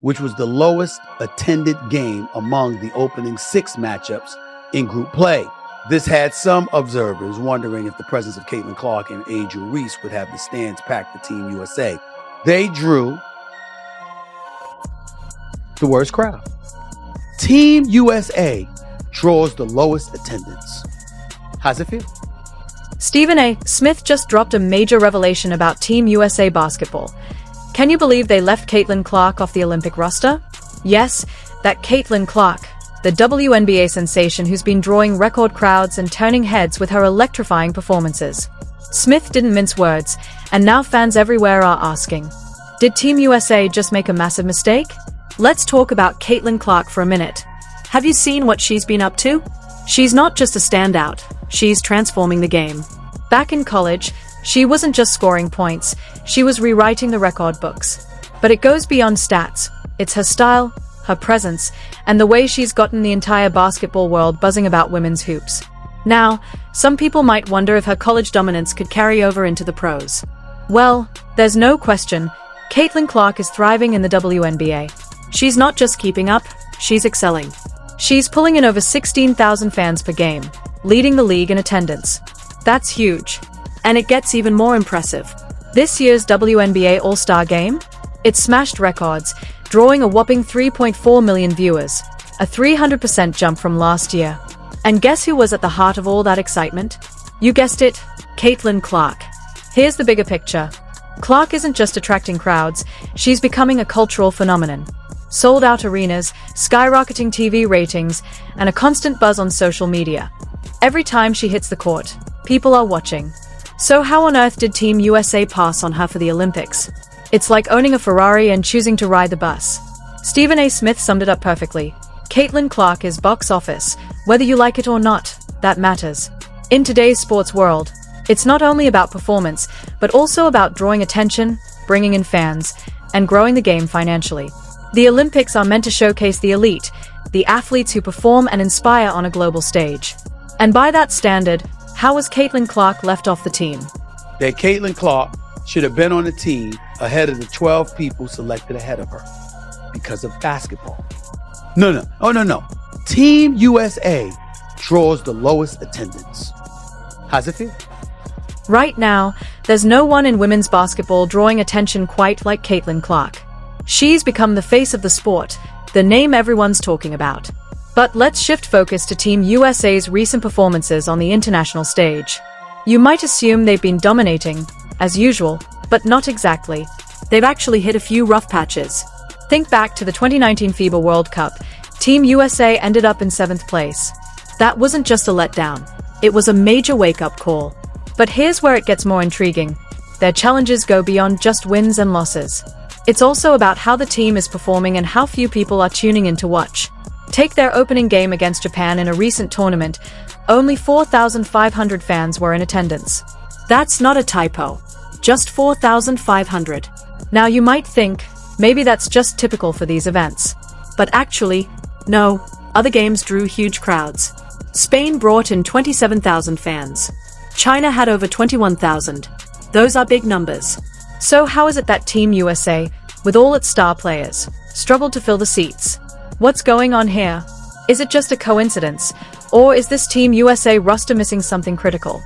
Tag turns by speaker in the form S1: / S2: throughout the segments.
S1: which was the lowest attended game among the opening 6 matchups in group play. This had some observers wondering if the presence of Caitlin Clark and Angel Reese would have the stands packed for Team USA. They drew the worst crowd. Team USA draws the lowest attendance. How's it feel?
S2: Stephen A. Smith just dropped a major revelation about Team USA basketball. Can you believe they left Caitlin Clark off the Olympic roster? Yes, that Caitlin Clark, the WNBA sensation who's been drawing record crowds and turning heads with her electrifying performances. Smith didn't mince words, and now fans everywhere are asking, did Team USA just make a massive mistake? Let's talk about Caitlin Clark for a minute. Have you seen what she's been up to? She's not just a standout, she's transforming the game. Back in college, she wasn't just scoring points, she was rewriting the record books. But it goes beyond stats. It's her style, her presence, and the way she's gotten the entire basketball world buzzing about women's hoops. Now, some people might wonder if her college dominance could carry over into the pros. Well, there's no question, Caitlin Clark is thriving in the WNBA. She's not just keeping up, she's excelling. She's pulling in over 16,000 fans per game, leading the league in attendance. That's huge. And it gets even more impressive. This year's WNBA All-Star Game? It smashed records, drawing a whopping 3.4 million viewers, a 300% jump from last year. And guess who was at the heart of all that excitement? You guessed it, Caitlin Clark. Here's the bigger picture. Clark isn't just attracting crowds, she's becoming a cultural phenomenon. Sold-out arenas, skyrocketing TV ratings, and a constant buzz on social media. Every time she hits the court, people are watching. So how on earth did Team USA pass on her for the Olympics? It's like owning a Ferrari and choosing to ride the bus. Stephen A. Smith summed it up perfectly. Caitlin Clark is box office. Whether you like it or not, that matters. In today's sports world, it's not only about performance, but also about drawing attention, bringing in fans, and growing the game financially. The Olympics are meant to showcase the elite, the athletes who perform and inspire on a global stage. And by that standard, how was Caitlin Clark left off the team?
S1: That Caitlin Clark should have been on the team ahead of the 12 people selected ahead of her because of basketball. No. Team USA draws the lowest attendance. How's it feel?
S2: Right now, there's no one in women's basketball drawing attention quite like Caitlin Clark. She's become the face of the sport, the name everyone's talking about. But let's shift focus to Team USA's recent performances on the international stage. You might assume they've been dominating, as usual, but not exactly. They've actually hit a few rough patches. Think back to the 2019 FIBA World Cup. Team USA ended up in 7th place. That wasn't just a letdown. It was a major wake-up call. But here's where it gets more intriguing. Their challenges go beyond just wins and losses. It's also about how the team is performing and how few people are tuning in to watch. Take their opening game against Japan in a recent tournament. Only 4,500 fans were in attendance. That's not a typo. Just 4,500. Now you might think, maybe that's just typical for these events. But actually, no, other games drew huge crowds. Spain brought in 27,000 fans. China had over 21,000. Those are big numbers. So how is it that Team USA, with all its star players, struggled to fill the seats? What's going on here? Is it just a coincidence? Or is this Team USA roster missing something critical?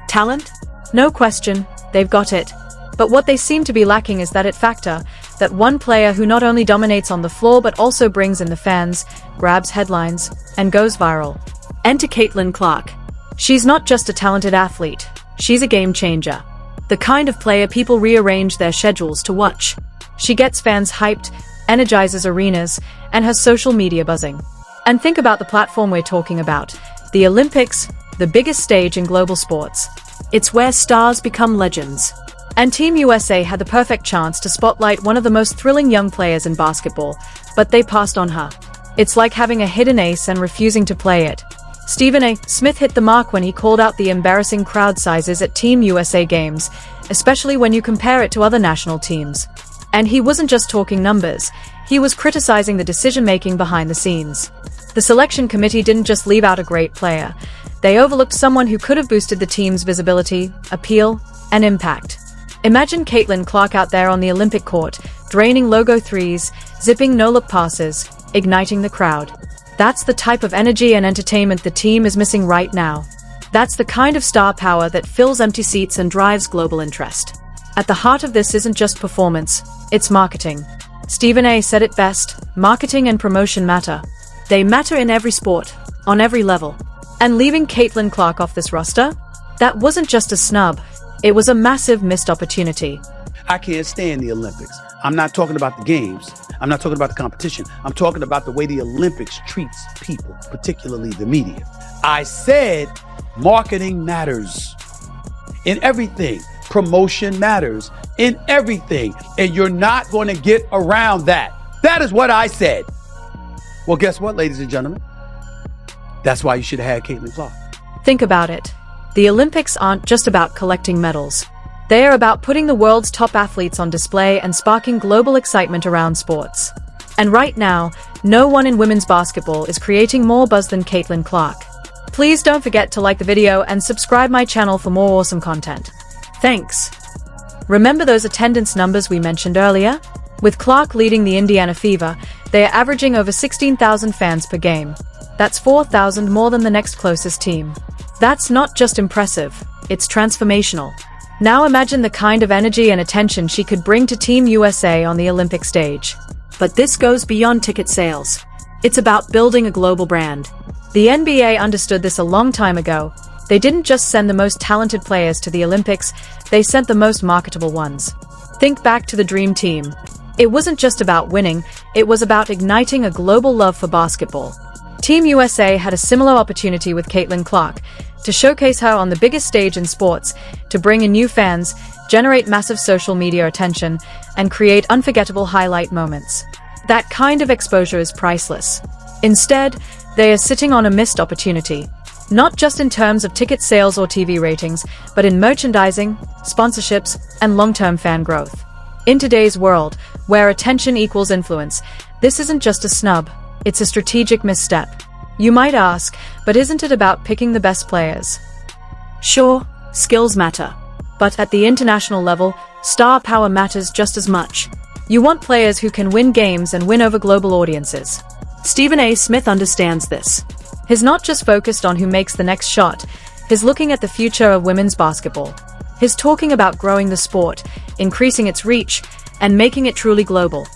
S2: Talent? No question, they've got it. But what they seem to be lacking is that it factor, that one player who not only dominates on the floor but also brings in the fans, grabs headlines, and goes viral. Enter Caitlin Clark. She's not just a talented athlete, she's a game changer. The kind of player people rearrange their schedules to watch. She gets fans hyped, energizes arenas, and has social media buzzing. And think about the platform we're talking about. The Olympics, the biggest stage in global sports. It's where stars become legends. And Team USA had the perfect chance to spotlight one of the most thrilling young players in basketball, but they passed on her. It's like having a hidden ace and refusing to play it. Stephen A. Smith hit the mark when he called out the embarrassing crowd sizes at Team USA games, especially when you compare it to other national teams. And he wasn't just talking numbers, he was criticizing the decision-making behind the scenes. The selection committee didn't just leave out a great player, they overlooked someone who could have boosted the team's visibility, appeal, and impact. Imagine Caitlin Clark out there on the Olympic court, draining logo threes, zipping no-look passes, igniting the crowd. That's the type of energy and entertainment the team is missing right now. That's the kind of star power that fills empty seats and drives global interest. At the heart of this isn't just performance, it's marketing. Stephen A. said it best, marketing and promotion matter. They matter in every sport, on every level. And leaving Caitlin Clark off this roster? That wasn't just a snub, it was a massive missed opportunity.
S1: I can't stand the Olympics. I'm not talking about the games. I'm not talking about the competition. I'm talking about the way the Olympics treats people, particularly the media. I said marketing matters in everything. Promotion matters in everything. And you're not going to get around that. That is what I said. Well, guess what, ladies and gentlemen? That's why you should have had Caitlin Clark.
S2: Think about it. The Olympics aren't just about collecting medals. They are about putting the world's top athletes on display and sparking global excitement around sports. And right now, no one in women's basketball is creating more buzz than Caitlin Clark. Please don't forget to like the video and subscribe my channel for more awesome content. Thanks. Remember those attendance numbers we mentioned earlier? With Clark leading the Indiana Fever, they are averaging over 16,000 fans per game. That's 4,000 more than the next closest team. That's not just impressive, it's transformational. Now imagine the kind of energy and attention she could bring to Team USA on the Olympic stage. But this goes beyond ticket sales. It's about building a global brand. The NBA understood this a long time ago. They didn't just send the most talented players to the Olympics, they sent the most marketable ones. Think back to the Dream Team. It wasn't just about winning, it was about igniting a global love for basketball. Team USA had a similar opportunity with Caitlin Clark, to showcase her on the biggest stage in sports, to bring in new fans, generate massive social media attention, and create unforgettable highlight moments. That kind of exposure is priceless. Instead, they are sitting on a missed opportunity. Not just in terms of ticket sales or TV ratings, but in merchandising, sponsorships, and long-term fan growth. In today's world, where attention equals influence, this isn't just a snub, it's a strategic misstep. You might ask, but isn't it about picking the best players? Sure, skills matter. But at the international level, star power matters just as much. You want players who can win games and win over global audiences. Stephen A. Smith understands this. He's not just focused on who makes the next shot, he's looking at the future of women's basketball. He's talking about growing the sport, increasing its reach, and making it truly global.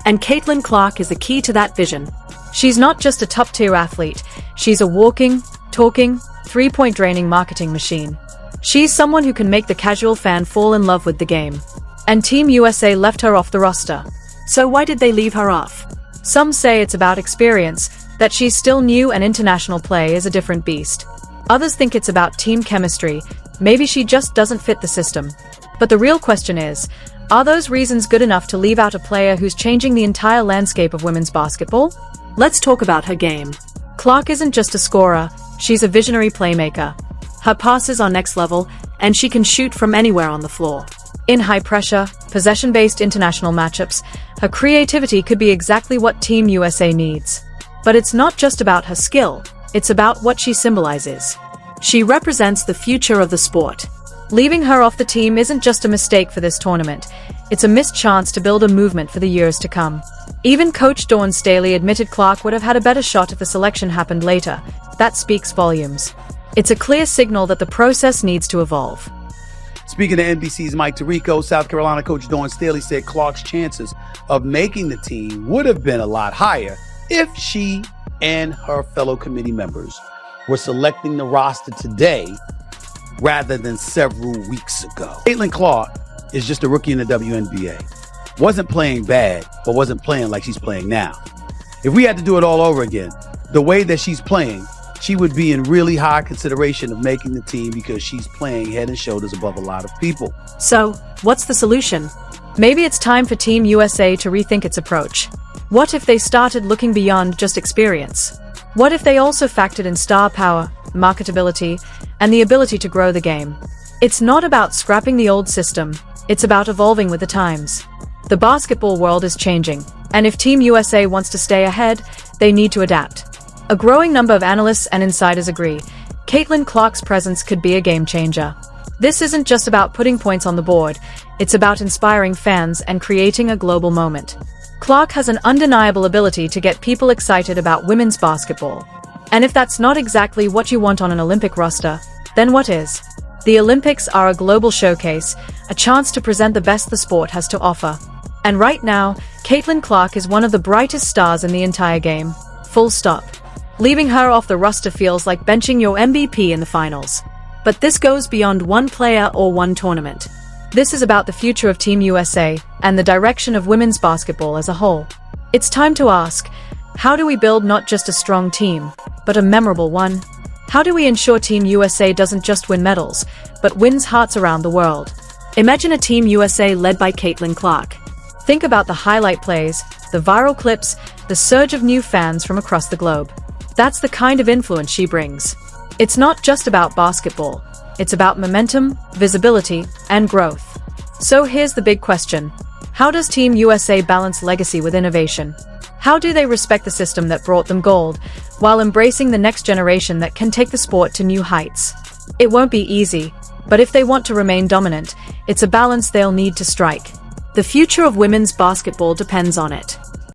S2: And Caitlin Clark is the key to that vision. She's not just a top-tier athlete, she's a walking, talking, three-point draining marketing machine. She's someone who can make the casual fan fall in love with the game. And Team USA left her off the roster. So why did they leave her off? Some say it's about experience, that she's still new and international play is a different beast. Others think it's about team chemistry, maybe she just doesn't fit the system. But the real question is, are those reasons good enough to leave out a player who's changing the entire landscape of women's basketball? Let's talk about her game. Clark isn't just a scorer, she's a visionary playmaker. Her passes are next level, and she can shoot from anywhere on the floor. In high-pressure, possession-based international matchups, her creativity could be exactly what Team USA needs. But it's not just about her skill, it's about what she symbolizes. She represents the future of the sport. Leaving her off the team isn't just a mistake for this tournament, it's a missed chance to build a movement for the years to come. Even coach Dawn Staley admitted Clark would have had a better shot if the selection happened later. That speaks volumes. It's a clear signal that the process needs to evolve.
S1: Speaking of NBC's Mike Tirico, South Carolina coach Dawn Staley said Clark's chances of making the team would have been a lot higher if she and her fellow committee members were selecting the roster today rather than several weeks ago. Caitlin Clark is just a rookie in the WNBA. Wasn't playing bad, but wasn't playing like she's playing now. If we had to do it all over again, the way that she's playing, she would be in really high consideration of making the team because she's playing head and shoulders above a lot of people.
S2: So, what's the solution? Maybe it's time for Team USA to rethink its approach. What if they started looking beyond just experience? What if they also factored in star power, marketability, and the ability to grow the game? It's not about scrapping the old system, it's about evolving with the times. The basketball world is changing, and if Team USA wants to stay ahead, they need to adapt. A growing number of analysts and insiders agree, Caitlin Clark's presence could be a game changer. This isn't just about putting points on the board, it's about inspiring fans and creating a global moment. Clark has an undeniable ability to get people excited about women's basketball. And if that's not exactly what you want on an Olympic roster, then what is? The Olympics are a global showcase, a chance to present the best the sport has to offer. And right now, Caitlin Clark is one of the brightest stars in the entire game. Full stop. Leaving her off the roster feels like benching your MVP in the finals. But this goes beyond one player or one tournament. This is about the future of Team USA and the direction of women's basketball as a whole. It's time to ask, how do we build not just a strong team, but a memorable one? How do we ensure Team USA doesn't just win medals, but wins hearts around the world? Imagine a Team USA led by Caitlin Clark. Think about the highlight plays, the viral clips, the surge of new fans from across the globe. That's the kind of influence she brings. It's not just about basketball. It's about momentum, visibility, and growth. So here's the big question. How does Team USA balance legacy with innovation? How do they respect the system that brought them gold, while embracing the next generation that can take the sport to new heights? It won't be easy, but if they want to remain dominant, it's a balance they'll need to strike. The future of women's basketball depends on it.